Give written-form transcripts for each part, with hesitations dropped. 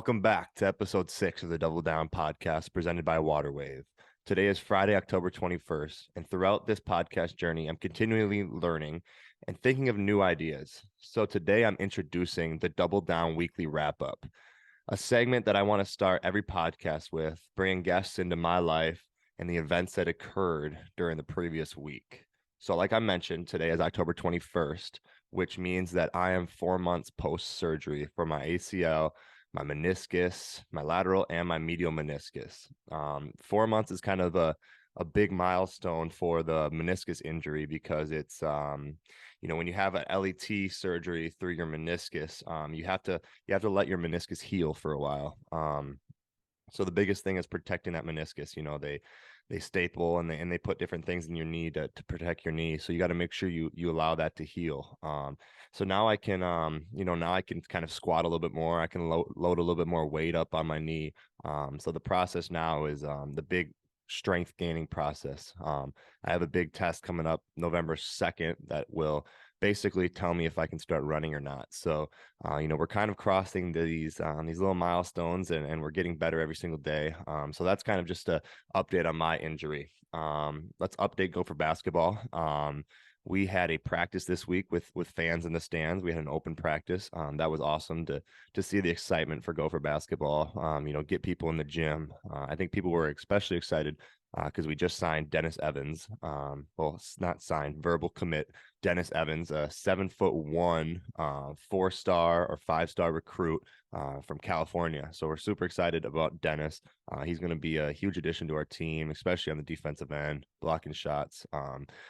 Welcome back to episode 6 of the Double Down podcast presented by Waterwave. Today is Friday, October 21st, and throughout this podcast journey, I'm continually learning and thinking of new ideas. So today I'm introducing the Double Down Weekly Wrap-Up, a segment that I want to start every podcast with, bringing guests into my life and the events that occurred during the previous week. So like I mentioned, today is October 21st, which means that I am 4 months post-surgery for my ACL, my meniscus, my lateral, and my medial meniscus. 4 months is kind of a big milestone for the meniscus injury because it's, when you have an LET surgery through your meniscus, you have to let your meniscus heal for a while. So the biggest thing is protecting that meniscus. They staple and they put different things in your knee to protect your knee. So you got to make sure you allow that to heal. So now I can, now I can kind of squat a little bit more. I can load a little bit more weight up on my knee. So the process now is the big strength gaining process. I have a big test coming up November 2nd that will basically tell me if I can start running or not. So, we're kind of crossing these little milestones and we're getting better every single day. So that's kind of just a update on my injury. Let's update Gopher basketball. We had a practice this week with fans in the stands. We had an open practice. That was awesome to see the excitement for Gopher basketball. Get people in the gym. I think people were especially excited because we just signed Dennis Evans. Well, it's not signed, verbal commit. Dennis Evans, a 7'1", 4-star or 5-star recruit from California. So we're super excited about Dennis. He's going to be a huge addition to our team, especially on the defensive end, blocking shots.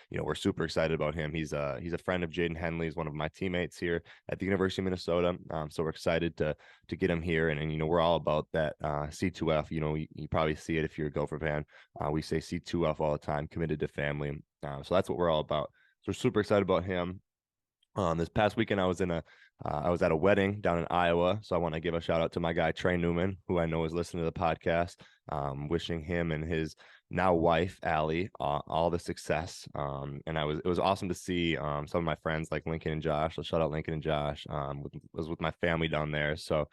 We're super excited about him. He's a friend of Jaden Henley's, one of my teammates here at the University of Minnesota. So we're excited to get him here. And we're all about that C2F. You probably see it if you're a Gopher fan. We say C2F all the time, committed to family. So that's what we're all about. So we're super excited about him. This past weekend, I was at a wedding down in Iowa. So I want to give a shout out to my guy, Trey Newman, who I know is listening to the podcast. Wishing him and his now wife, Allie, all the success. And it was awesome to see some of my friends like Lincoln and Josh. So shout out Lincoln and Josh. Was with my family down there. So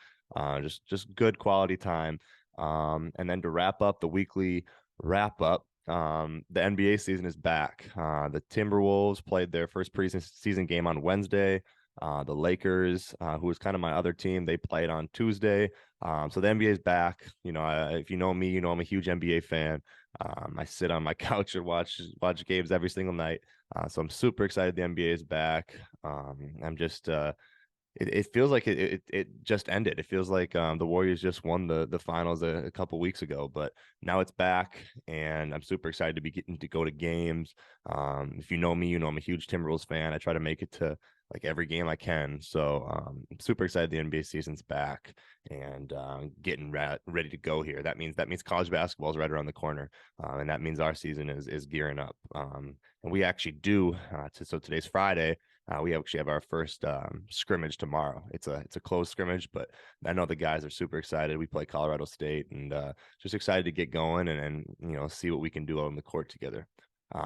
just good quality time. And then to wrap up the weekly wrap up, the NBA season is back. The Timberwolves played their first preseason game on Wednesday. The Lakers, who was kind of my other team, they played on Tuesday. So the NBA is back. If you know me, I'm a huge NBA fan. I sit on my couch and watch games every single night. So I'm super excited the NBA is back. I'm just it feels like it just ended. It feels like the Warriors just won the finals a couple weeks ago, but now it's back, and I'm super excited to be getting to go to games. If you know me, I'm a huge Timberwolves fan. I try to make it to like every game I can. So I'm super excited the NBA season's back and getting ready to go here. That means college basketball is right around the corner, and that means our season is gearing up. And we actually do. So today's Friday. We actually have our first scrimmage tomorrow. It's a closed scrimmage, but I know the guys are super excited. We play Colorado State, and just excited to get going and see what we can do on the court together.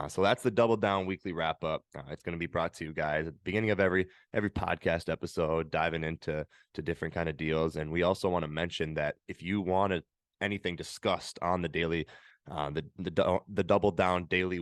So that's the Double Down Weekly Wrap Up. It's going to be brought to you guys at the beginning of every podcast episode, diving into different kind of deals. And we also want to mention that if you wanted anything discussed on the daily, the Double Down Daily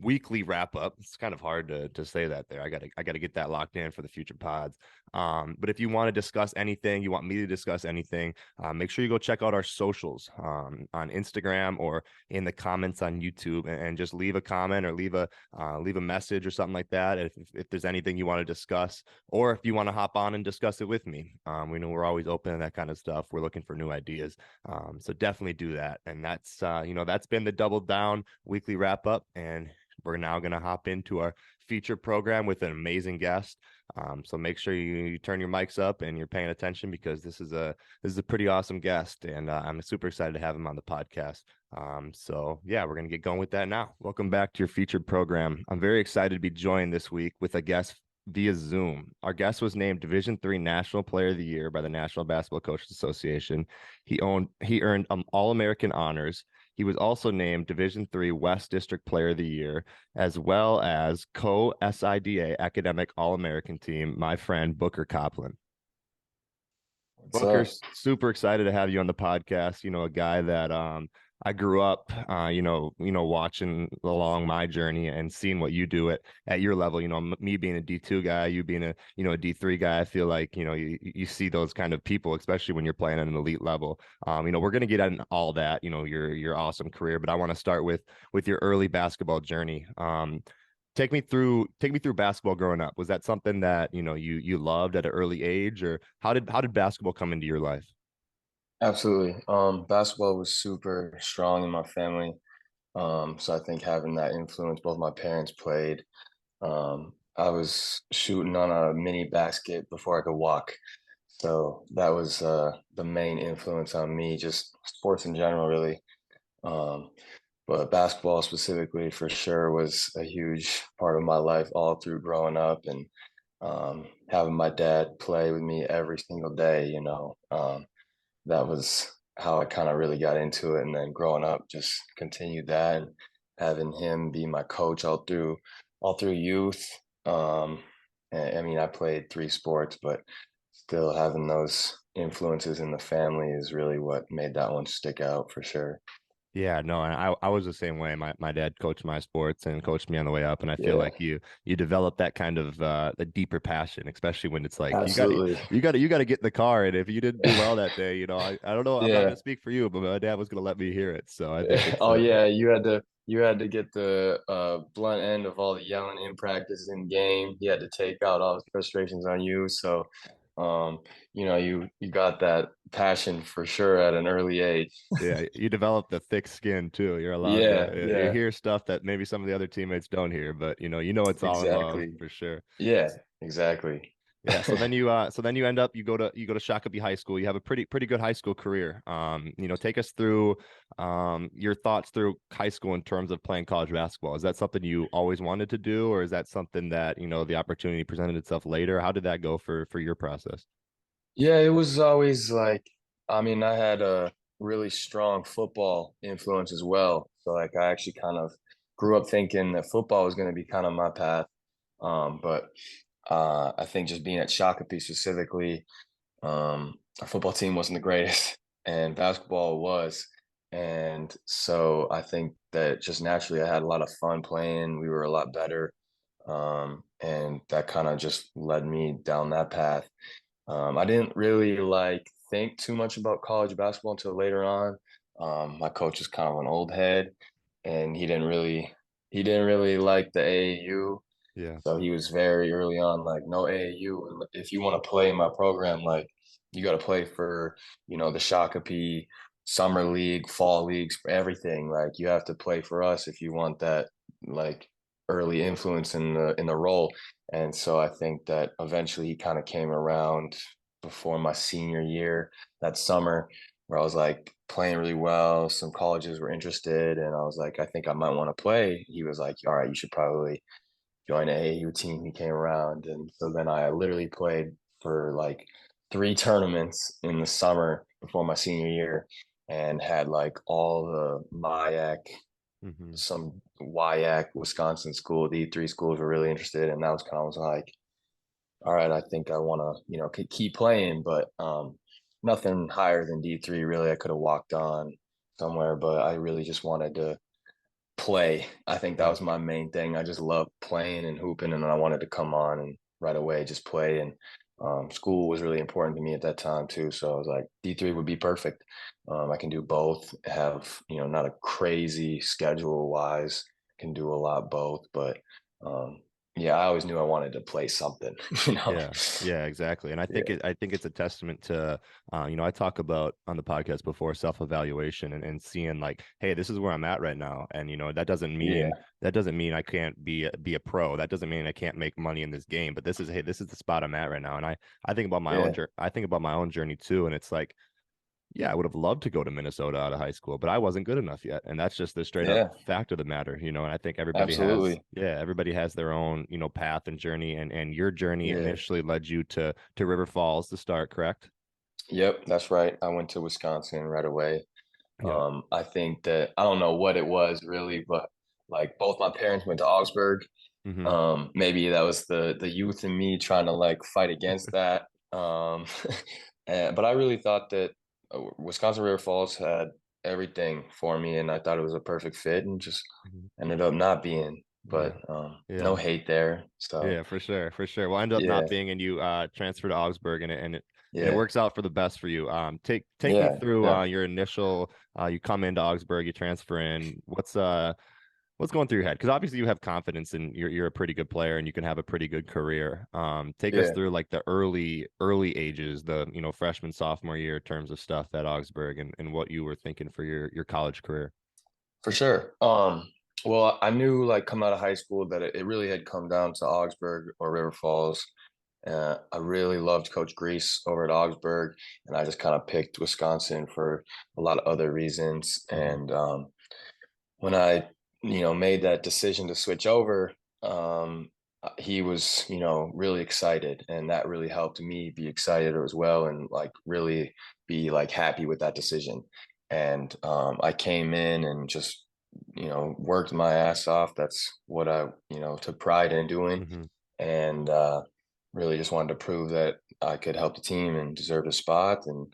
Weekly Wrap Up, it's kind of hard to say that there. I gotta get that locked in for the future pods. But if you want to discuss anything, you want me to discuss anything, make sure you go check out our socials on Instagram or in the comments on YouTube, and just leave a comment or leave a message or something like that if there's anything you want to discuss, or if you want to hop on and discuss it with me. We know we're always open to that kind of stuff. We're looking for new ideas, so definitely do that. And that's that's been the Double Down Weekly Wrap Up, and we're now going to hop into our feature program with an amazing guest. So make sure you turn your mics up and you're paying attention, because this is a pretty awesome guest, and I'm super excited to have him on the podcast. So yeah, we're going to get going with that now. Welcome back to your featured program. I'm very excited to be joined this week with a guest via Zoom. Our guest was named Division III National Player of the Year by the National Basketball Coaches Association. He earned All-American honors. He was also named Division III West District Player of the Year, as well as CoSIDA Academic All-American Team, my friend Booker Coplin. What's Booker, up? super excited to have you on the podcast. A guy that I grew up watching along my journey and seeing what you do at your level. Me being a D2 guy, you being a D3 guy. I feel like, you see those kind of people, especially when you're playing at an elite level. We're gonna get into all that, your awesome career, but I want to start with your early basketball journey. Take me through basketball growing up. Was that something that you loved at an early age, or how did basketball come into your life? Absolutely. Basketball was super strong in my family. So I think having that influence, both my parents played. I was shooting on a mini basket before I could walk. So that was the main influence on me, just sports in general, really. Um, but basketball specifically for sure was a huge part of my life all through growing up and having my dad play with me every single day, that was how I kind of really got into it. And then growing up, just continued that and having him be my coach all through youth. I mean, I played three sports, but still having those influences in the family is really what made that one stick out for sure. Yeah, no, and I was the same way. My dad coached my sports and coached me on the way up, and I feel Yeah, like you develop that kind of the deeper passion, especially when it's like you got absolutely. you got to get in the car, and if you didn't do well that day, I don't know, I'm not Yeah. gonna speak for you, but my dad was gonna let me hear it. So I think it's Oh yeah, you had to get the blunt end of all the yelling in practice in game. He had to take out all his frustrations on you. So um, you got that passion for sure at an early age. yeah, you develop the thick skin too. You're allowed Yeah, to you yeah, hear stuff that maybe some of the other teammates don't hear, but it's all in love exactly. for sure. Yeah, exactly. Yeah, so then you end up you go to Shakopee High School. You have a pretty good high school career. Take us through your thoughts through high school in terms of playing college basketball. Is that something you always wanted to do, or is that something that, the opportunity presented itself later? How did that go for your process? Yeah, it was always like, I mean, I had a really strong football influence as well. So like I actually kind of grew up thinking that football was going to be kind of my path. But I think just being at Shakopee specifically, our football team wasn't the greatest, and basketball was. And so I think that just naturally I had a lot of fun playing. We were a lot better. And that kind of just led me down that path. I didn't really like think too much about college basketball until later on. My coach is kind of an old head, and he didn't really like the AAU. Yeah. So he was very early on like, no AAU. And if you want to play in my program, like you got to play for, the Shakopee summer league, fall leagues, everything. Like you have to play for us if you want that like early influence in the role. And so I think that eventually he kind of came around before my senior year that summer where I was like playing really well. Some colleges were interested, and I was like, I think I might want to play. He was like, all right, you should probably join an AAU team. He came around, and so then I literally played for like three tournaments in the summer before my senior year, and had like all the MIAC, Hmm. some WIAC, Wisconsin school, D3 schools were really interested, and that was kind of like, all right, I think I want to, keep playing, but nothing higher than D3 really. I could have walked on somewhere, but I really just wanted to play. I think that Yeah. was my main thing. I just loved playing and hooping, and I wanted to come on and right away just play. And school was really important to me at that time too. So I was like, D3 would be perfect. I can do both. Have not a crazy schedule wise. Can do a lot both, but um, yeah, I always knew I wanted to play something. You know. Yeah, yeah, exactly. And Yeah. I think it's a testament to, I talk about on the podcast before self-evaluation and seeing like, hey, this is where I'm at right now. And, Yeah. that doesn't mean I can't be a pro. That doesn't mean I can't make money in this game, but hey, this is the spot I'm at right now. And I think about my own Yeah. journey. I think about my own journey too. And it's like, yeah, I would have loved to go to Minnesota out of high school, but I wasn't good enough yet. And that's just the straight up Yeah. fact of the matter, and I think Absolutely. everybody has their own, path and journey. And your journey Yeah. initially led you to River Falls to start, correct? Yep, that's right. I went to Wisconsin right away. Yeah. I think that I don't know what it was really, but like both my parents went to Augsburg. Hmm. Maybe that was the youth in me trying to like fight against that. But I really thought that Wisconsin River Falls had everything for me, and I thought it was a perfect fit, and just Mhm. ended up not being. Yeah. But no Yeah. hate there. So Yeah, for sure, for sure. Well, end up not yeah, being, and you transfer to Augsburg, and it yeah, works out for the best for you. Take me yeah, through definitely. your initial. You come into Augsburg, you transfer in. What's going through your head? Because obviously you have confidence and you're a pretty good player and you can have a pretty good career. Take us Yeah, through like the early ages, the freshman sophomore year terms of stuff at Augsburg and what you were thinking for your college career. for sure. Well, I knew like coming out of high school that it really had come down to Augsburg or River Falls. I really loved Coach Grease over at Augsburg, and I just kind of picked Wisconsin for a lot of other reasons. Hmm. And when I, made that decision to switch over, he was, really excited, and that really helped me be excited as well, and like really be like happy with that decision. And I came in and just, worked my ass off. That's what I, took pride in doing, Hmm. and really just wanted to prove that I could help the team and deserve a spot. And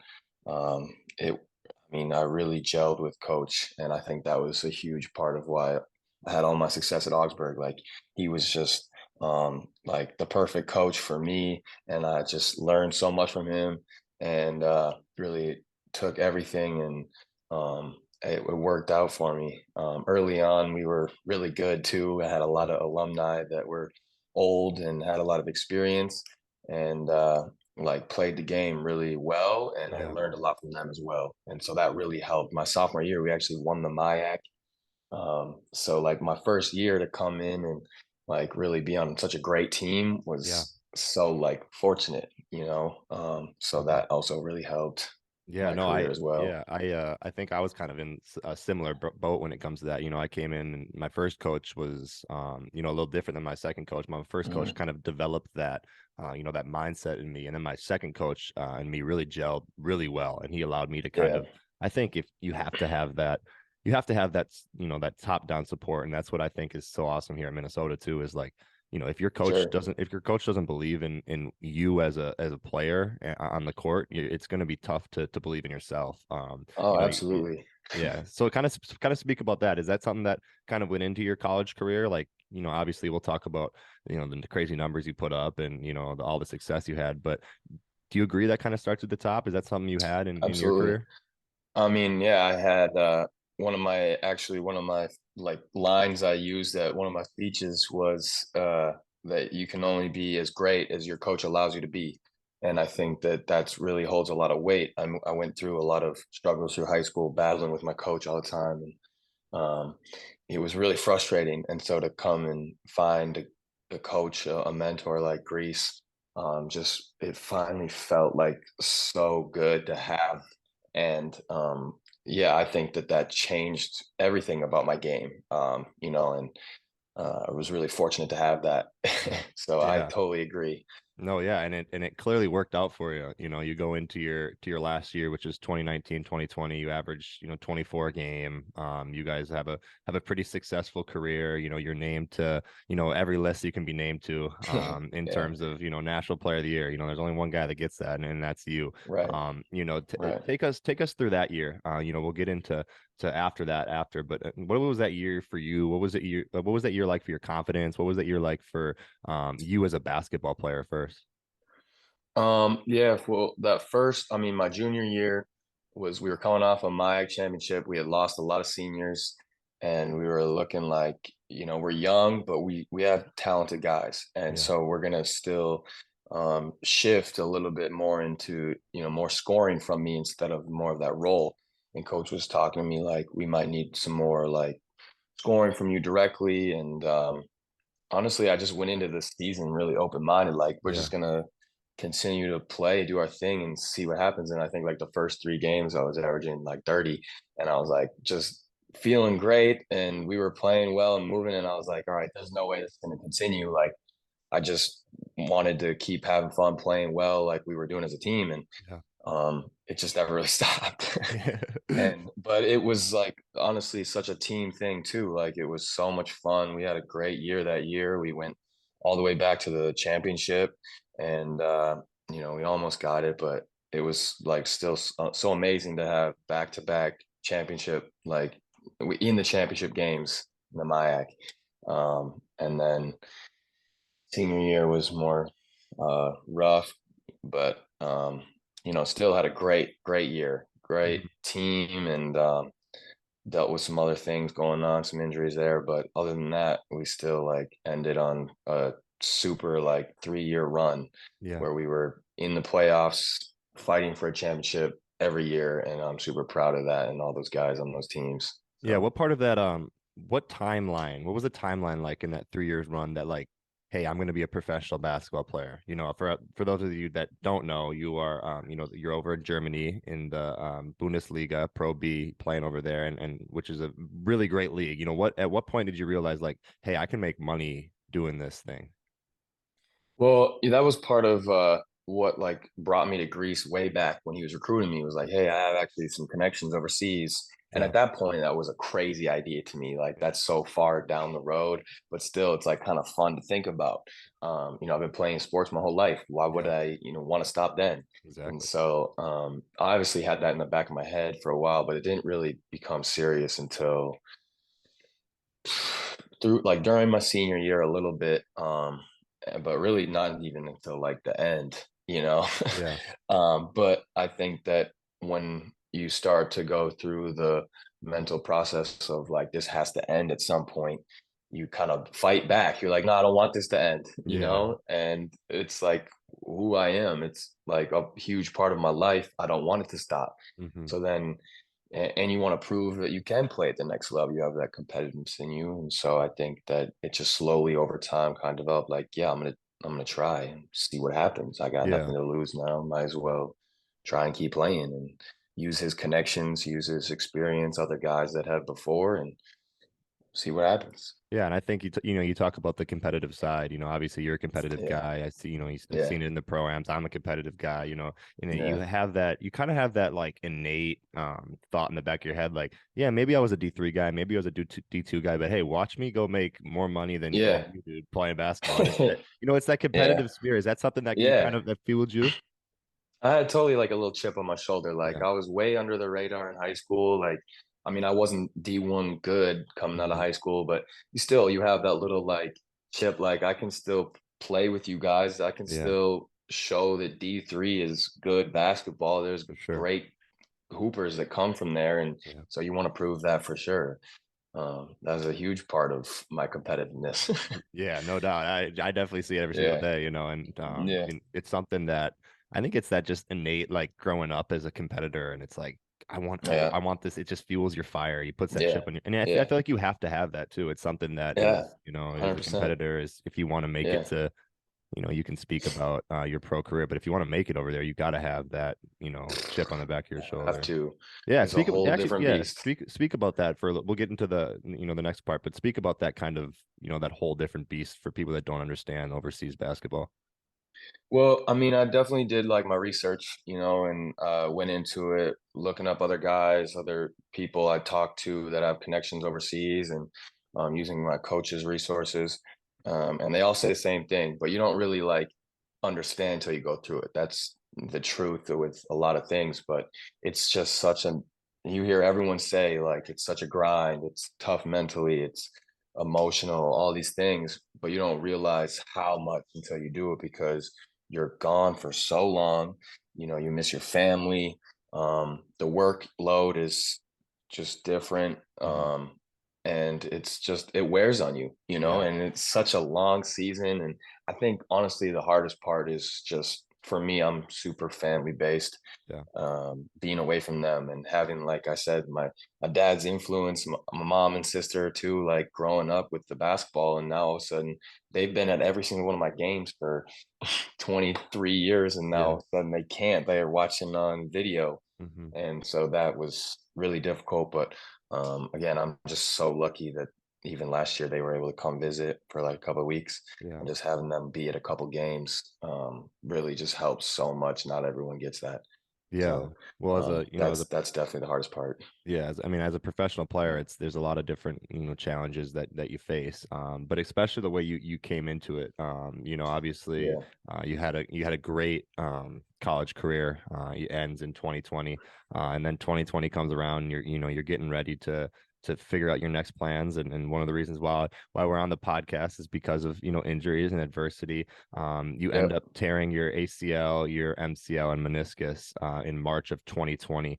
it, I mean, I really gelled with Coach, and I think that was a huge part of why I had all my success at Augsburg. Like he was just like the perfect coach for me, and I just learned so much from him, and really took everything and it worked out for me. Early on, we were really good too. I had a lot of alumni that were old and had a lot of experience, and like played the game really well, and I Yeah. learned a lot from them as well. And so that really helped. My sophomore year, we actually won the MIAC. So like my first year to come in and like really be on such a great team Yeah. was so like fortunate, so Hmm. that also really helped Yeah, my no, career as well. I think I was kind of in a similar boat when it comes to that. I came in and my first coach was a little different than my second coach. My first coach Mhm. kind of developed that that mindset in me, and then my second coach and me really gelled really well, and he allowed me to kind Yeah, of. I think if you have to have that, you have to have that that top down support, and that's what I think is so awesome here in Minnesota too. Is like for sure. if your coach doesn't believe in you as a player on the court, it's going to be tough to believe in yourself. Oh, absolutely. Yeah. So kind of speak about that. Is that something that kind of went into your college career? Like, obviously we'll talk about the crazy numbers you put up and all the success you had, but do you agree that kind of starts at the top? Is that something you had in your Absolutely. career? I mean, yeah, I had one of my like lines I used at one of my speeches was that you can only be as great as your coach allows you to be. And I think that that's really holds a lot of weight. I went through a lot of struggles through high school, battling with my coach all the time, and it was really frustrating. And so to come and find a coach, a mentor like Greece, just it finally felt like so good to have. And yeah, I think that that changed everything about my game. And I was really fortunate to have that. So I Yeah. totally agree. No, yeah, and it clearly worked out for you. You go into your last year, which is 2019, 2020, you average, 24 a game. You guys have a pretty successful career. You're named to, every list you can be named to, in Yeah, terms of, national player of the year. There's only one guy that gets that, and that's you. right, right. Take us through that year. We'll get into to after that after, but what was that year for you? What was that year like for your confidence? What was that year like for you as a basketball player first? Yeah, well, that first, I mean, my junior year was we were coming off a MIAC championship. We had lost a lot of seniors, and we were looking like, we're young, but we have talented guys. And Yeah. so we're gonna still shift a little bit more into, more scoring from me instead of more of that role. And coach was talking to me like we might need some more like scoring from you directly. And honestly, I just went into this season really open minded. Like we're Yeah. just gonna continue to play, do our thing, and see what happens. And I think like the first three games, I was averaging like 30, and I was like just feeling great, and we were playing well and moving. And I was like, all right, there's no way this is gonna continue. Like I just wanted to keep having fun, playing well, like we were doing as a team, and Yeah. it just never really stopped. Yeah. And but it was like honestly such a team thing too. Like it was so much fun. We had a great year that year. We went all the way back to the championship, and we almost got it, but it was like still so amazing to have back-to-back championship, like in the championship games in the MIAC. And then senior year was more rough, but still had a great year, great Mhm. team, and dealt with some other things going on, some injuries there. But other than that, we still like ended on a super like 3-year run Yeah. where we were in the playoffs, fighting for a championship every year, and I'm super proud of that and all those guys on those teams. Yeah, So what part of that what timeline, what was the timeline like in that 3 years run that like, hey, I'm gonna be a professional basketball player? For those of you that don't know, you are you're over in Germany in the Bundesliga Pro B playing over there and which is a really great league. At what point did you realize like, hey, I can make money doing this thing? well, yeah, that was part of what like brought me to Greece way back when he was recruiting me. He was like, "Hey, I have actually some connections overseas." And Yeah. at that point, that was a crazy idea to me. Like that's so far down the road, but still, it's like kind of fun to think about. I've been playing sports my whole life. Why would Yeah, I, want to stop then? And exactly. so, I obviously had that in the back of my head for a while, but it didn't really become serious until through like during my senior year a little bit, but really not even until like the end. Yeah. But I think that when you start to go through the mental process of like this has to end at some point, you kind of fight back. You're like, no, I don't want this to end, Yeah. and it's like who I am. It's like a huge part of my life. I don't want it to stop. Hmm. So then and you want to prove that you can play at the next level. You have that competitiveness in you, and so I think that it just slowly over time kind of developed. Like, yeah, I'm gonna try and see what happens. I got Yeah. nothing to lose now. Might as well try and keep playing and use his connections, use his experience, other guys that have before, and see what happens. Yeah, and I think you talk about the competitive side. Obviously you're a competitive Yeah, guy. I see, I've yeah, seen it in the programs. I'm a competitive guy. You yeah, have that. You kind of have that like innate thought in the back of your head, like, yeah, maybe I was a D3 guy, maybe I was a D2 guy, but hey, watch me go make more money than yeah, you did playing basketball. And it's that yeah, competitive spirit. Is that something that you kind yeah. of that fueled you? I had totally like a little chip on my shoulder. Like Yeah. I was way under the radar in high school. Like, I mean, I wasn't D1 good coming out of Hmm. high school, but you have that little like chip. Like I can still play with you guys. I can Yeah, still show that D3 is good basketball. There's for sure. great hoopers that come from there, and Yeah. so you want to prove that for sure. That was a huge part of my competitiveness. Yeah, no doubt. I definitely see it every single Yeah, day, and yeah, it's something that I think it's that just innate like growing up as a competitor, and it's like yeah, I want this. It just fuels your fire. He puts that yeah, chip on you, and I yeah, feel like you have to have that too. It's something that yeah, is, as a 100%. competitor, is if you want to make it Yeah, to, you can speak about your pro career, but if you want to make it over there, you got to have that, chip on the back of your have shoulder. to. Yeah, It's a speak of whole actually, different yeah, beast. speak about that for we'll get into the next part, but speak about that kind of, that whole different beast for people that don't understand overseas basketball. Well, I mean, I definitely did like my research, and went into it, looking up other guys, other people I talked to that have connections overseas, and using my coach's resources. And they all say the same thing, but you don't really like understand until you go through it. That's the truth with a lot of things, but it's just you hear everyone say like it's such a grind, it's tough mentally, it's emotional, all these things, but you don't realize how much until you do it because you're gone for so long. You miss your family. The workload is just different. Hmm. And it wears on you, Yeah, and it's such a long season. And I think honestly, the hardest part is just for me, I'm super family based, yeah, being away from them and having, like I said, my dad's influence, my mom and sister too, like growing up with the basketball, and now all of a sudden they've been at every single one of my games for 23 years, and now all yeah. of a sudden they can't. They are watching on video, Hmm. and so that was really difficult. But again, I'm just so lucky that even last year they were able to come visit for like a couple of weeks, Yeah. and just having them be at a couple games really just helps so much. Not everyone gets that. Yeah. So Well, as a, that's definitely the hardest part. yeah, as a professional player, there's a lot of different, challenges that you face. But especially the way you came into it. Obviously, Yeah, you had a great college career. It ends in 2020, and then 2020 comes around. And you're getting ready to figure out your next plans. And one of the reasons why we're on the podcast is because of injuries and adversity. You end yep, up tearing your ACL, your MCL, and meniscus in March of 2020.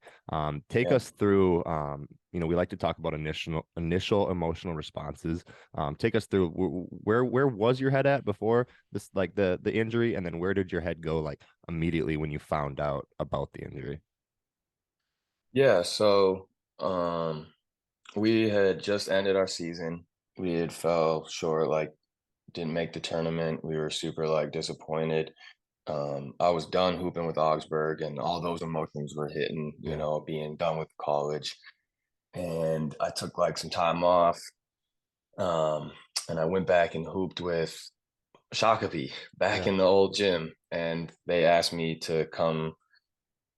Take yeah. us through, we like to talk about initial emotional responses. Take us through where was your head at before this, like the injury, and then where did your head go like immediately when you found out about the injury? Yeah, so um we had just ended our season. We had fell short, like didn't make the tournament. We were super like disappointed. I was done hooping with Augsburg and all those emotions were hitting, Yeah, being done with college. And I took like some time off. Um, and I went back and hooped with Shakopee back yeah, in the old gym. And they asked me to come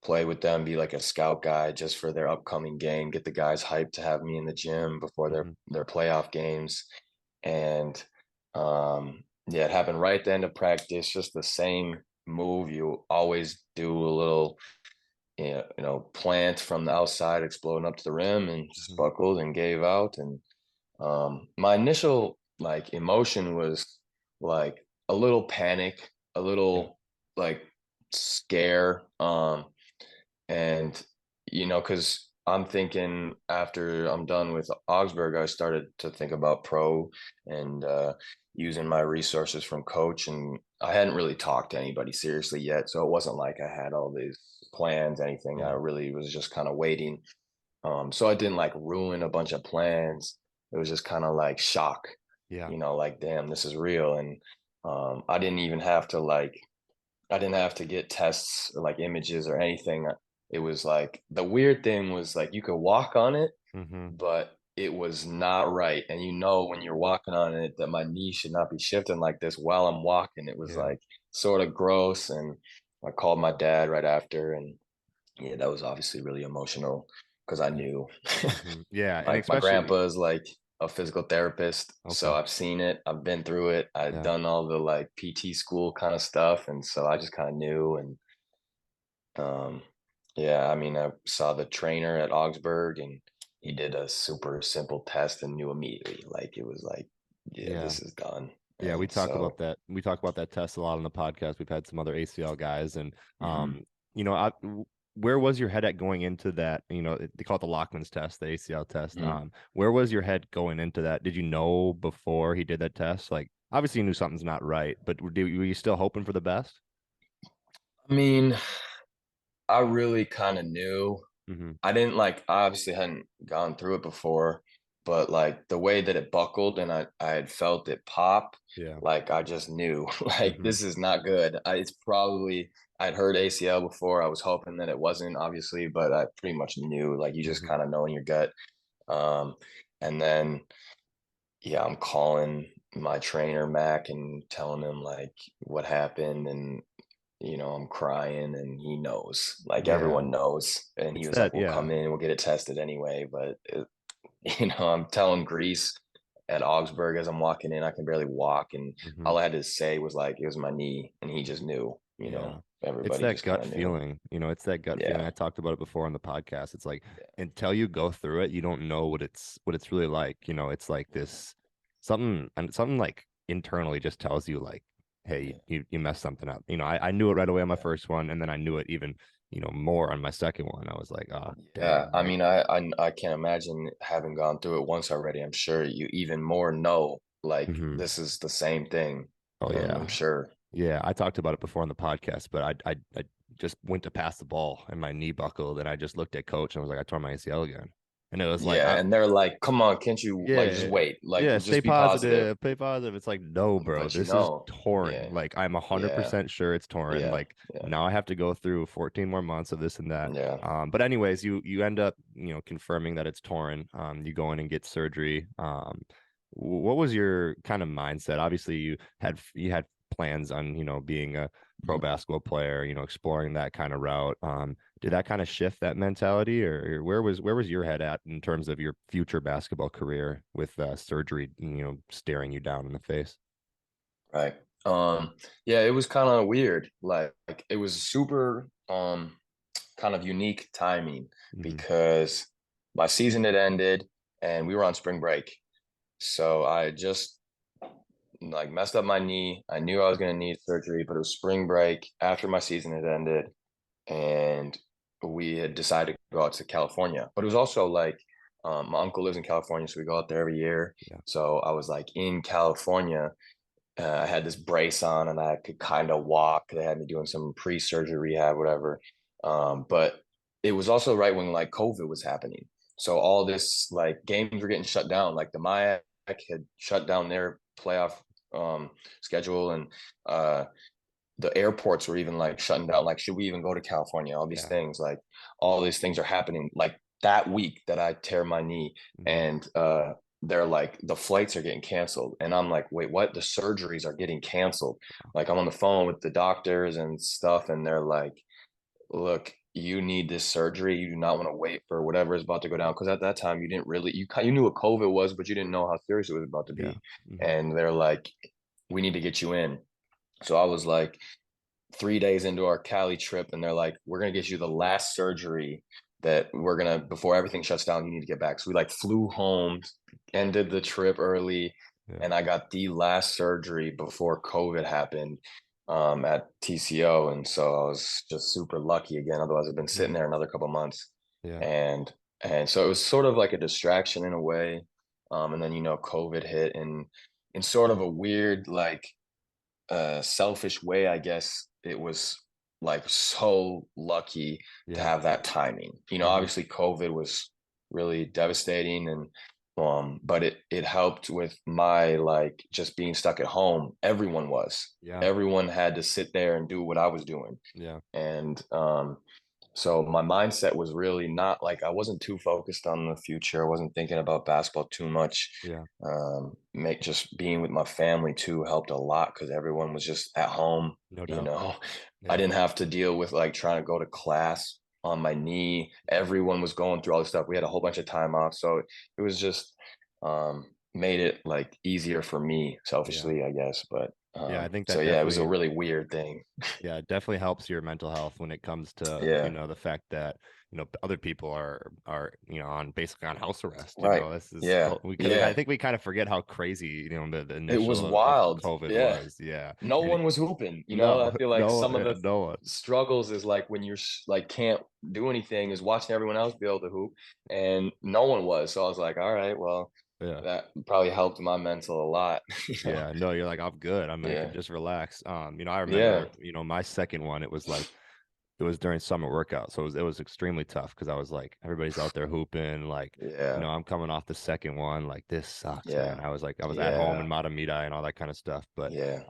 play with them, be like a scout guy just for their upcoming game, get the guys hyped to have me in the gym before hmm their playoff games. And yeah, it happened right at the end of practice, just the same move. You always do a little, plant from the outside, exploding up to the rim, and just hmm buckled and gave out. And my initial like emotion was like a little panic, a yeah, little like scare. And because I'm thinking after I'm done with Augsburg, I started to think about pro and using my resources from coach. And I hadn't really talked to anybody seriously yet. So it wasn't like I had all these plans, anything. I yeah, really was just kind of waiting. So I didn't like ruin a bunch of plans. It was just kind of like shock, yeah, like, damn, this is real. And I didn't even have to like I didn't have to get tests or like images or anything. It was like the weird thing was like you could walk on it, hmm but it was not right. And when you're walking on it that my knee should not be shifting like this while I'm walking. It was yeah. like sort of gross. And I called my dad right after. And yeah, that was obviously really emotional because I knew Yeah, and my especially grandpa is like a physical therapist, so okay, I've seen it, I've been through it, I've yeah, done all the like PT school kind of stuff, and so I just kind of knew. And yeah, I mean, I saw the trainer at Augsburg, and he did a super simple test and knew immediately, like it was like, yeah, yeah. this is done. Yeah, we And talk about so, that. We talk about that test a lot on the podcast. We've had some other ACL guys, and mhm, you know, I, where was your head at going into that? They call it the Lockman's test, the ACL test. mhm. Where was your head going into that? Did you know before he did that test? Like, obviously, you knew something's not right, but were you still hoping for the best? I mean, I really kind of knew. Mm-hmm. I didn't like I obviously hadn't gone through it before, but like the way that it buckled and I had felt it pop, Yeah. like I just knew like Mm-hmm. this is not good. It's probably I'd heard ACL before. I was hoping that it wasn't obviously, but I pretty much knew like you just Mm-hmm. kind of know in your gut. Um and then yeah, I'm calling my trainer Mac and telling him like what happened. And I'm crying and he knows, like Yeah. everyone knows. And he It's was that. like, we'll Yeah. come in, we'll get it tested anyway. But, I'm telling Greece at Augsburg as I'm walking in, I can barely walk. And Mm-hmm. all I had to say was like, it was my knee. And he just knew, Yeah. It's everybody that just kind gut of knew. feeling. It's that gut feeling. Yeah. I talked about it before on the podcast. It's like until you go through it, you don't know what it's really like. It's like this something like internally just tells you like, hey, Yeah. you messed something up. I knew it right away on my Yeah. first one, and then I knew it even, more on my second one. I was like, oh Yeah, dang, I like mean, I can't imagine having gone through it once already. I'm sure you even more know like mhm. this is the same thing. Oh I'm yeah. sure. Yeah, I talked about it before on the podcast, but I just went to pass the ball and my knee buckled, and I just looked at coach and I was like, I tore my ACL again, and it was like, Yeah, and they're like, "Come on, can't you like just yeah, wait? Like yeah, just be positive." stay positive. It's like, no, bro, But this is torn. yeah, Like I'm a hundred yeah, percent sure it's torn. yeah, Like yeah, now I have to go through 14 more months of this and that. yeah. But anyways, you end up, confirming that it's torn. You go in and get surgery. What was your kind of mindset? Obviously, you had plans on, being a pro Mhm. basketball player, exploring that kind of route. Did that kind of shift that mentality, or where was your head at in terms of your future basketball career with surgery, staring you down in the face? Right. Yeah, it was kind of weird. Like it was super kind of unique timing Hmm. because my season had ended and we were on spring break. So I just like messed up my knee. I knew I was going to need surgery, but it was spring break after my season had ended, and we had decided to go out to California. But it was also like my uncle lives in California, so we go out there every year. Yeah, So I was like in California. I had this brace on and I could kind of walk. They had me doing some pre-surgery rehab, whatever. But it was also right when like COVID was happening. So all this like games were getting shut down. Like the Maya had shut down their playoff schedule, and the airports were even like shutting down. Like, should we even go to California? All these yeah. things, like all these things are happening like that week that I tear my knee. Hmm. And they're like, the flights are getting canceled. And I'm like, wait, what? The surgeries are getting canceled. Like I'm on the phone with the doctors and stuff, and they're like, look, you need this surgery. You do not want to wait for whatever is about to go down. Because at that time, you didn't really, you knew what COVID was, but you didn't know how serious it was about to Yeah. be. Hmm. And they're like, we need to get you in. So I was like 3 days into our Cali trip, and they're like, we're gonna get you the last surgery that we're gonna before everything shuts down. You need to get back. So we like flew home, ended the trip early, Yeah. and I got the last surgery before COVID happened at TCO, and so I was just super lucky again. Otherwise, I've been Hmm. sitting there another couple months, Yeah. and so it was sort of like a distraction in a way. And then COVID hit, and in sort of a weird like selfish way, I guess it was like so lucky to Yeah. have that timing. Hmm. Obviously COVID was really devastating, and but it helped with my like just being stuck at home. Everyone was. Yeah. Everyone had to sit there and do what I was doing. Yeah. And so my mindset was really not like I wasn't too focused on the future. I wasn't thinking about basketball too much. Yeah. Make just being with my family too helped a lot because everyone was just at home. No You doubt. know, I Yeah. didn't have to deal with like trying to go to class on my knee. Everyone was going through all this stuff. We had a whole bunch of time off, so it was just made it like easier for me Yeah. selfishly, I guess. But Yeah. I think so that yeah, it was a definitely, really weird thing. yeah, it definitely helps your mental health when it comes to, Yeah. the fact that, other people are, on basically on house arrest. Right. This is, Yeah. because I Yeah. think we kind of forget how crazy, the It was initial of wild. COVID Yeah. was. Yeah. No And one was hooping. I no, feel like no, some of the no one. struggles is like when you're like can't do anything is watching everyone else be able to hoop, and no one was. So I was like, all right, well, Yeah. that probably helped my mental a lot. Yeah, no, you're like, I'm good. I can Yeah. just relax. I Yeah. remember, my second one, it was like it was during summer workout. So it was extremely tough because I was like, everybody's out there hooping, like, Yeah. I'm coming off the second one, like this sucks, man. Yeah. I was at home in Yeah. Matamidi and all that kind of stuff. But Yeah.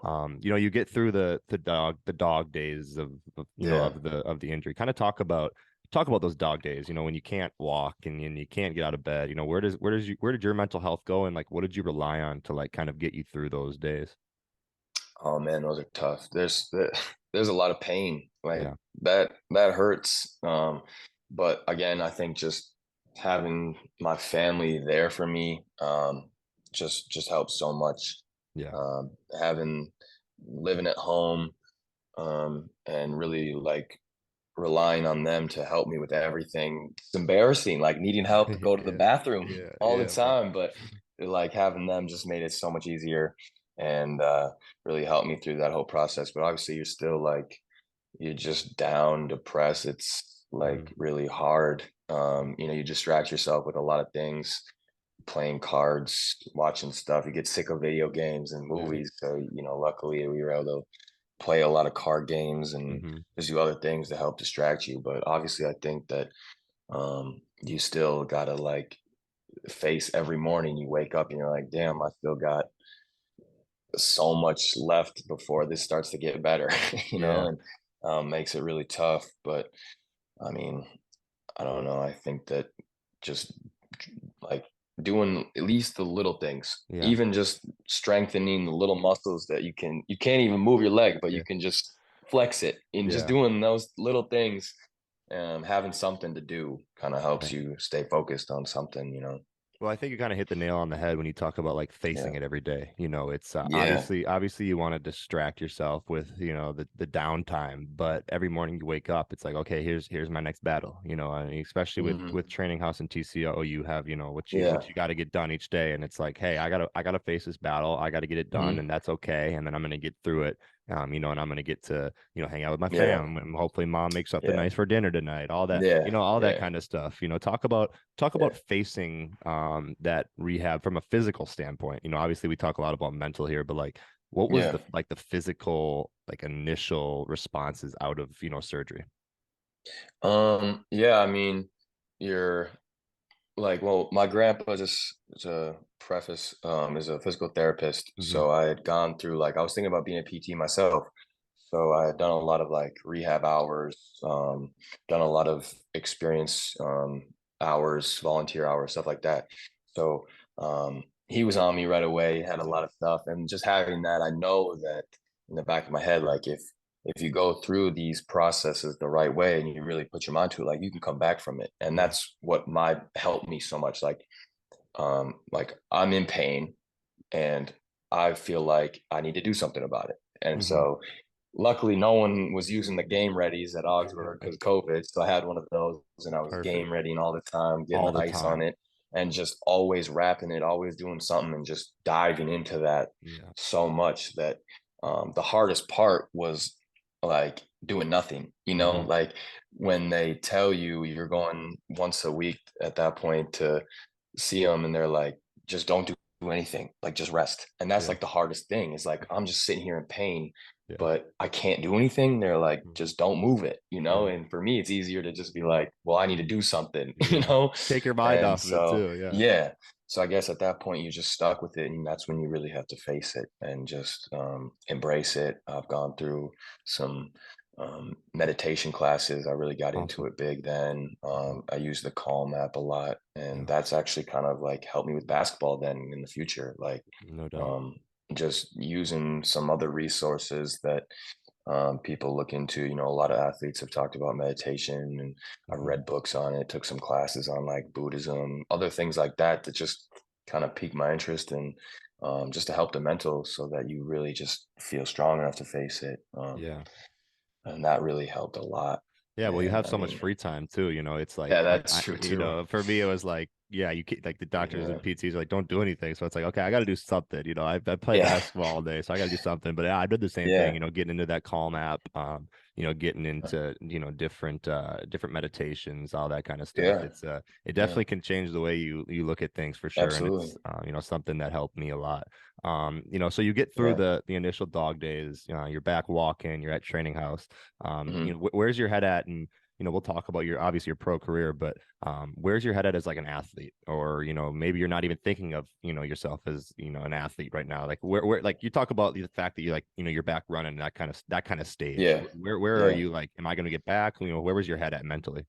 you get through the dog days of Yeah. the injury. Kind of talk about those dog days, when you can't walk and you can't get out of bed. Where did your mental health go, and like what did you rely on to like kind of get you through those days? Oh man, those are tough. There's a lot of pain. Like Yeah. that hurts. But again, I think just having my family there for me just helps so much. Yeah. Having living at home and really like relying on them to help me with everything. It's embarrassing, like needing help to go to the Yeah. bathroom Yeah. all the Yeah, bro. time, but like having them just made it so much easier and really helped me through that whole process. But obviously, you're still like you're just down, depressed. It's Hmm. like really hard. You distract yourself with a lot of things, playing cards, watching stuff. You get sick of video games and Yeah. movies. So, luckily we were able to play a lot of card games and Hmm. just do other things to help distract you. But obviously, I think that you still gotta like face every morning. You wake up and you're like, damn, I still got so much left before this starts to get better, Yeah. and makes it really tough. But I mean, I don't know. I think that just like doing at least the little things, Yeah. even just strengthening the little muscles that you can't even move your leg, but Yeah. you can just flex it, and just Yeah. doing those little things having something to do kind of helps Right. you stay focused on something, you know. Well, I think you kind of hit the nail on the head when you talk about like Yeah. facing it every day. It's Yeah. obviously you want to distract yourself with, the downtime, but every morning you wake up, it's like, okay, here's my next battle. I mean, especially with Hmm. with training house and TCO, you have, what you Yeah. what you got to get done each day, and it's like, hey, I gotta face this battle, I got to get it done, Hmm. and that's okay, and then I'm gonna get through it. And I'm gonna get to, hang out with my Yeah. fam, and hopefully mom makes something Yeah. nice for dinner tonight. All that, Yeah. all that Yeah. kind of stuff. Talk about Yeah. facing that rehab from a physical standpoint. Obviously we talk a lot about mental here, but like what was Yeah. the physical like initial responses out of, surgery? Yeah, I mean, you're like, well, my grandpa, just to preface, is a physical therapist. Hmm. So I had gone through, like, I was thinking about being a PT myself. So I had done a lot of like rehab hours, done a lot of experience hours, volunteer hours, stuff like that. So he was on me right away, had a lot of stuff, and just having that, I know that in the back of my head, like if you go through these processes the right way and you really put your mind to it, like you can come back from it, and Yeah. that's what my helped me so much. Like I'm in pain, and I feel like I need to do something about it, and Hmm. so luckily no one was using the game readies at Augsburg because COVID. So I had one of those and I was Perfect. game readying all the time, getting All the the ice on time. it and just always wrapping it, always doing something and just diving into that Yeah. so much that the hardest part was like doing nothing, Hmm. like when they tell you you're going once a week at that point to see them and they're like, just don't do anything, like just rest. And that's Yeah. like the hardest thing is like, I'm just sitting here in pain, Yeah. but I can't do anything. They're like, Mm. just don't move it, Yeah. And for me, it's easier to just be like, well, I need to do something, Yeah. Take your mind And off of it so, too. Yeah. yeah. So I guess at that point, you're just stuck with it. And that's when you really have to face it and just embrace it. I've gone through some meditation classes. I really got into Awesome. it big then. Mhm. I use the Calm app a lot, and Yeah. that's actually kind of like helped me with basketball then in the future. Like No doubt. um, just using some other resources that people look into. A lot of athletes have talked about meditation, and I've Hmm. read books on it, took some classes on like Buddhism, other things like that that just kind of piqued my interest and just to help the mental so that you really just feel strong enough to face it. Yeah. And that really helped a lot. Yeah, well, you And have I so much mean, free time too. It's yeah, like that's I, true too. for me, it was like, yeah, you can't, like the doctors Yeah. and PTs are like, don't do anything. So it's like, okay, I got to do something. I play Yeah. basketball all day, so I got to do something. But yeah, I did the same thing. Yeah. Getting into that Calm app, getting into different meditations, all that kind of stuff. Yeah. It Yeah. definitely can change the way you look at things for sure, and it's Absolutely. something that helped me a lot. So you get through Yeah. the initial dog days. You're back walking. You're at training house. Hmm. Where's your head at? And we'll talk about your pro career, but where's your head at as like an athlete? Or maybe you're not even thinking of yourself as an athlete right now. Like where like you talk about the fact that you like you're back running, that kind of stage. Yeah. Where are Yeah. you, like, am I going to get back? Where was your head at mentally?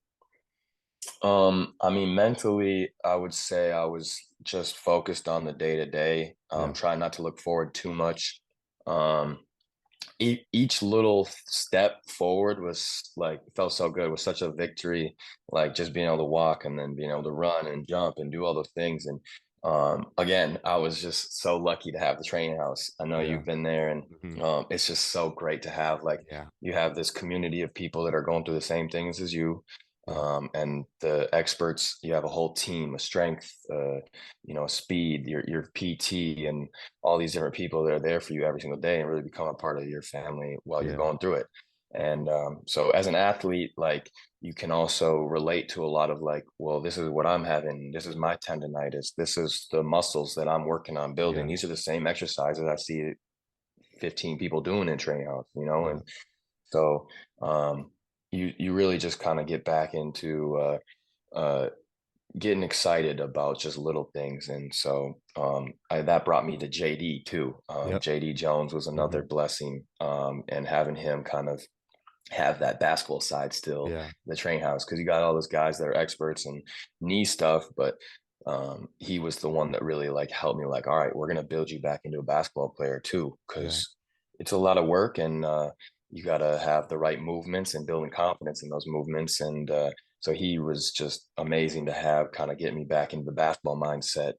I mean, mentally, I would say I was just focused on the day to day, Yeah. trying not to look forward too much. Um, each little step forward was like felt so good. It was such a victory, like just being able to walk and then being able to run and jump and do all those things. And again, I was just so lucky to have the training house. I know Yeah. you've been there, and Hmm. it's just so great to have like Yeah. you have this community of people that are going through the same things as you. Yeah. And the experts, you have a whole team, a strength, a speed, your PT, and all these different people that are there for you every single day and really become a part of your family while you're Yeah. going through it. And so as an athlete, like you can also relate to a lot of like, well, this is what I'm having. This is my tendonitis. This is the muscles that I'm working on building. Yeah. These are the same exercises I see 15 people doing in training house, Yeah. and so you really just kind of get back into uh, getting excited about just little things. And so that brought me to JD too. Yep. JD Jones was Hmm. another blessing, and having him kind of have that basketball side still Yeah. in the train house because you got all those guys that are experts in knee stuff, but he was the one that really like helped me like, all right, we're gonna build you back into a basketball player too, Yeah. because it's a lot of work and you got to have the right movements and building confidence in those movements. And so he was just amazing to have, kind of get me back into the basketball mindset,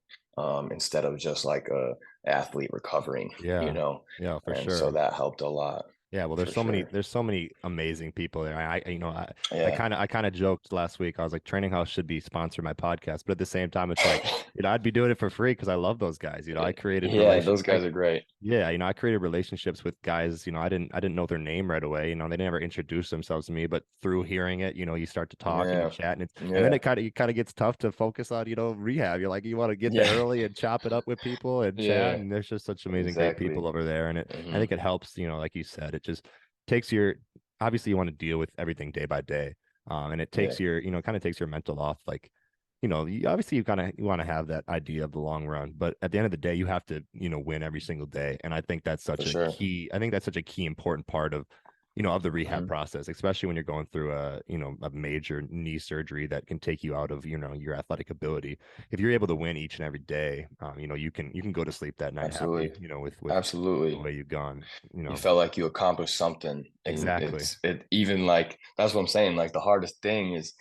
instead of just like a athlete recovering, you Yeah. know. Yeah, for And so sure. that helped a lot, Yeah, well, for sure. there's so many amazing people there. Yeah. I kind of joked last week. I was like, Training House should be sponsor my podcast, but at the same time, it's like, I'd be doing it for free because I love those guys. I created Yeah, those guys are great. yeah, I created relationships with guys, I didn't know their name right away. They never introduced themselves to me, but through hearing it, you start to talk and you Yeah. chat, and then Yeah. it kind of gets tough to focus on, rehab. You're like, you want to get there Yeah. early and chop it up with people and chat, Yeah. and there's just such amazing, great people Exactly. over there, and I Hmm. think it helps, like you said, it just takes your obviously you want to deal with everything day by day, and it Yeah, takes your, kind of takes your mental off, like obviously you want to have that idea of the long run, but at the end of the day, you have to, win every single day. And for sure. I think that's such a key important part of, of the rehab Hmm. process, especially when you're going through a major knee surgery that can take you out of, your athletic ability. If you're able to win each and every day, you can go to sleep that night happy, Absolutely. with the Absolutely. way you've gone, You felt like you accomplished something, and exactly. it even like, that's what I'm saying. Like the hardest thing is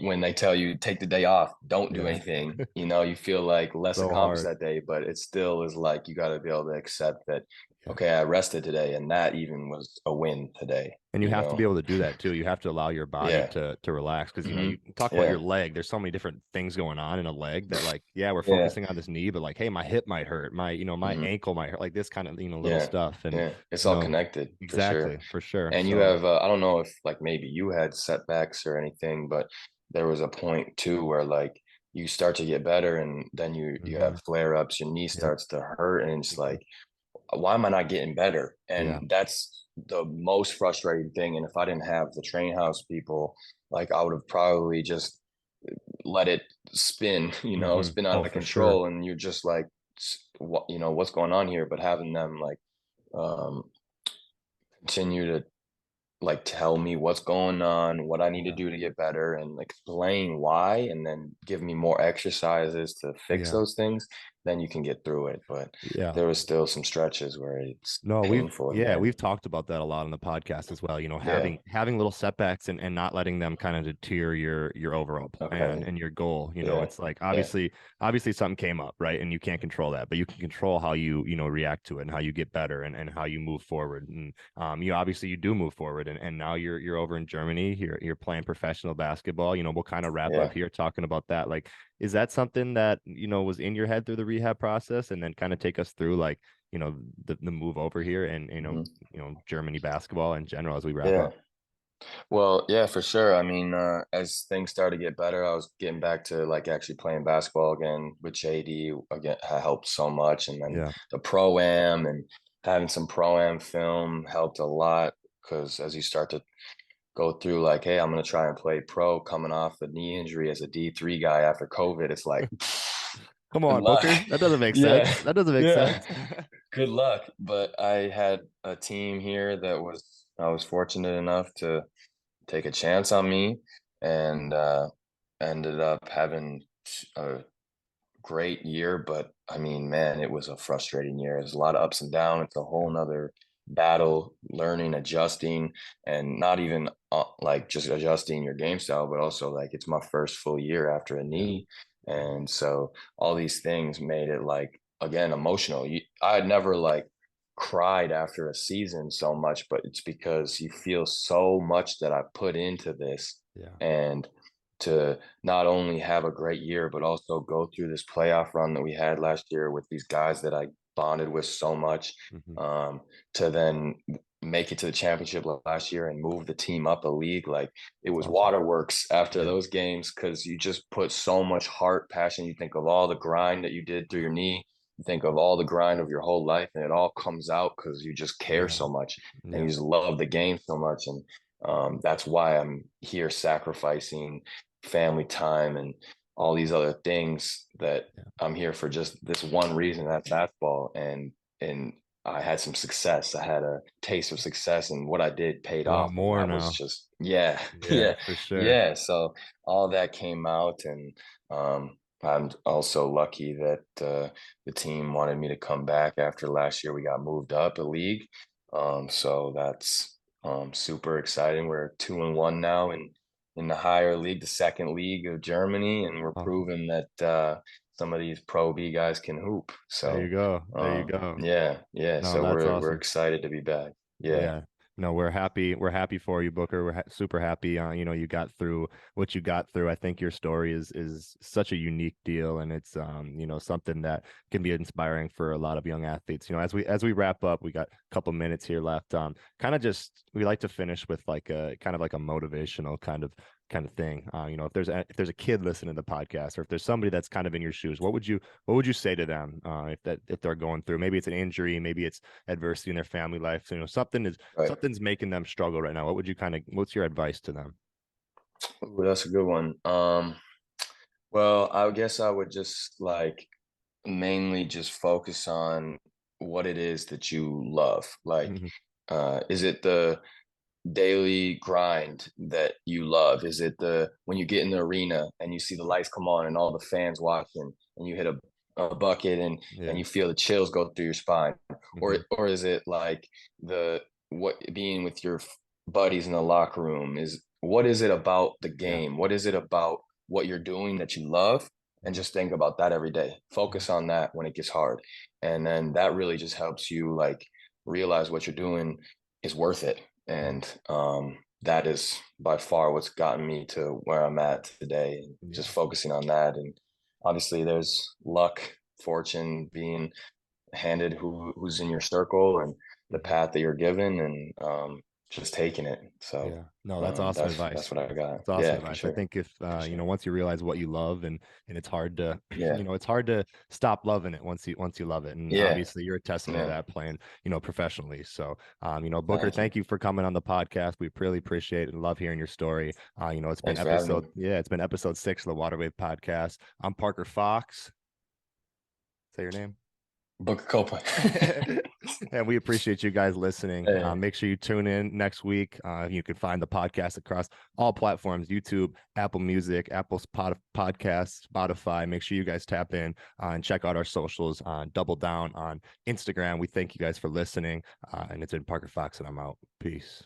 when they tell you take the day off, don't do Yeah. anything. You feel like less So accomplished hard. that day, but it still is like you got to be able to accept that, Yeah. okay, I rested today, and that even was a win today, And you you have to know? be able to do that too. You have to allow your body Yeah. to relax because Hmm. you talk about your Yeah. leg. There's so many different things going on in a leg that, like, yeah, we're Yeah. focusing on this knee, but like, hey, my hip might hurt, my Hmm. ankle might hurt, like this kind of little Yeah. stuff. And Yeah. It's you all know, connected, for sure. exactly, for sure. And you So have, I don't know if like maybe you had setbacks or anything, but there was a point too where like you start to get better, and then you mhm, have flare ups, your knee yep, starts to hurt, and it's mhm, like, why am I not getting better? yeah, And that's the most frustrating thing. And if I didn't have the train house people, like I would have probably just let it spin, spin out oh, of for sure, control, and you're just like, what, what's going on here? But having them like, um, continue to like tell me what's going on, what I need to yeah, do to get better, and explain why, and then give me more exercises to fix yeah, those things, then you can get through it. But yeah. there was still some stretches where it's No, painful again. we've talked about that a lot on the podcast as well. Yeah. Having little setbacks and not letting them kind of deter your overall plan Okay. and your goal. Yeah. It's like Yeah. obviously something came up, right? And you can't control that, but you can control how you react to it and how you get better and how you move forward. And you obviously you do move forward, and now you're over in Germany. You're playing professional basketball. We'll kind of wrap up Yeah. here talking about that. Like, is that something that was in your head through the rehab process, and then kind of take us through like the move over here and Hmm. Germany basketball in general as we wrap Yeah. up. Well, yeah, for sure. I mean, as things started to get better, I was getting back to like actually playing basketball again with JD. Again, helped so much, and then Yeah. the pro am and having some pro am film helped a lot, because as you start to go through like, hey, I'm gonna try and play pro coming off a knee injury as a D3 guy after COVID, it's like, Come good on, luck. Booker. That doesn't make Yeah, sense. That doesn't make yeah, sense. good luck. But I had a team here that I was fortunate enough to take a chance on me, and ended up having a great year. But I mean, man, it was a frustrating year. There's a lot of ups and downs. It's a whole Yeah. nother battle, learning, adjusting, and not even like just adjusting your game style, but also like it's my first full year after a Yeah. knee. And so all these things made it like, again, emotional. I had never like cried after a season so much, but it's because you feel so much that I put into this, Yeah. and to not only have a great year, but also go through this playoff run that we had last year with these guys that I bonded with so much, Hmm. to then make it to the championship last year and move the team up a league. Like it That's was awesome. waterworks after Yeah. those games, because you just put so much heart, passion. You think of all the grind that you did through your knee. You think of all the grind of your whole life, and it all comes out because you just care Yeah. so much, and you Yeah. just love the game so much. And that's why I'm here sacrificing family time and all these other things, that Yeah. I'm here for just this one reason, that's basketball. And I had some success. I had a taste of success, and what I did paid You want off. And more that was now? just, yeah, Yeah, yeah, for sure. yeah. So all that came out, and I'm also lucky that the team wanted me to come back after last year. We got moved up a league. So Super exciting. We're 2-1 now in the higher league, the second league of Germany, and we're Awesome. proving that some of these Pro B guys can hoop. There you So go. There you go. yeah, yeah. No, So that's we're awesome. excited to be back. Yeah, Yeah. No, we're happy. We're happy for you, Booker. We're super happy. You got through what you got through. I think your story is such a unique deal, and it's something that can be inspiring for a lot of young athletes. As we wrap up, we got a couple minutes here left. Kind of just we like to finish with like a kind of like a motivational kind of thing. If there's a kid listening to the podcast, or if there's somebody that's kind of in your shoes, what would you say to them if they're going through, maybe it's an injury, maybe it's adversity in their family life, so right. something's making them struggle right now? What's your advice to them? Ooh, that's a good one. Well, I guess I would just like mainly just focus on what it is that you love. Like, Hmm. is it the daily grind that you love? Is it the when you get in the arena and you see the lights come on and all the fans watching and you hit a bucket and Yeah. you feel the chills go through your spine? Hmm. Or is it like the what being with your buddies in the locker room? Is what is it about the Yeah. game? What is it about what you're doing that you love? And Hmm. just think about that every day. Hmm. Focus on that when it gets hard. And then that really just helps you like realize what you're doing is worth it. And that is by far what's gotten me to where I'm at today. Just Yeah. focusing on that. And obviously there's luck, fortune being handed who's in your circle and the Hmm. path that you're given and just taking it. So Yeah. No, that's awesome that's advice. what I got. It's awesome Yeah, for advice. I sure. think if For sure. once you realize what you love, and it's hard to Yeah. it's hard to stop loving it once you love it. And Yeah. obviously you're a testament to Yeah. that, playing, professionally. So Booker, Thank you. thank you for coming on the podcast. We really appreciate it and love hearing your story. It's been Thanks for having me. episode 6 of the Waterwave podcast. I'm Parker Fox. Say your name. Booker Coplin. And we appreciate you guys listening. Hey, Make sure you tune in next week. You can find the podcast across all platforms: YouTube, Apple Music, Apple Podcasts, Spotify. Make sure you guys tap in and check out our socials on Double Down on Instagram. We thank you guys for listening. And it's been Parker Fox, and I'm out. Peace.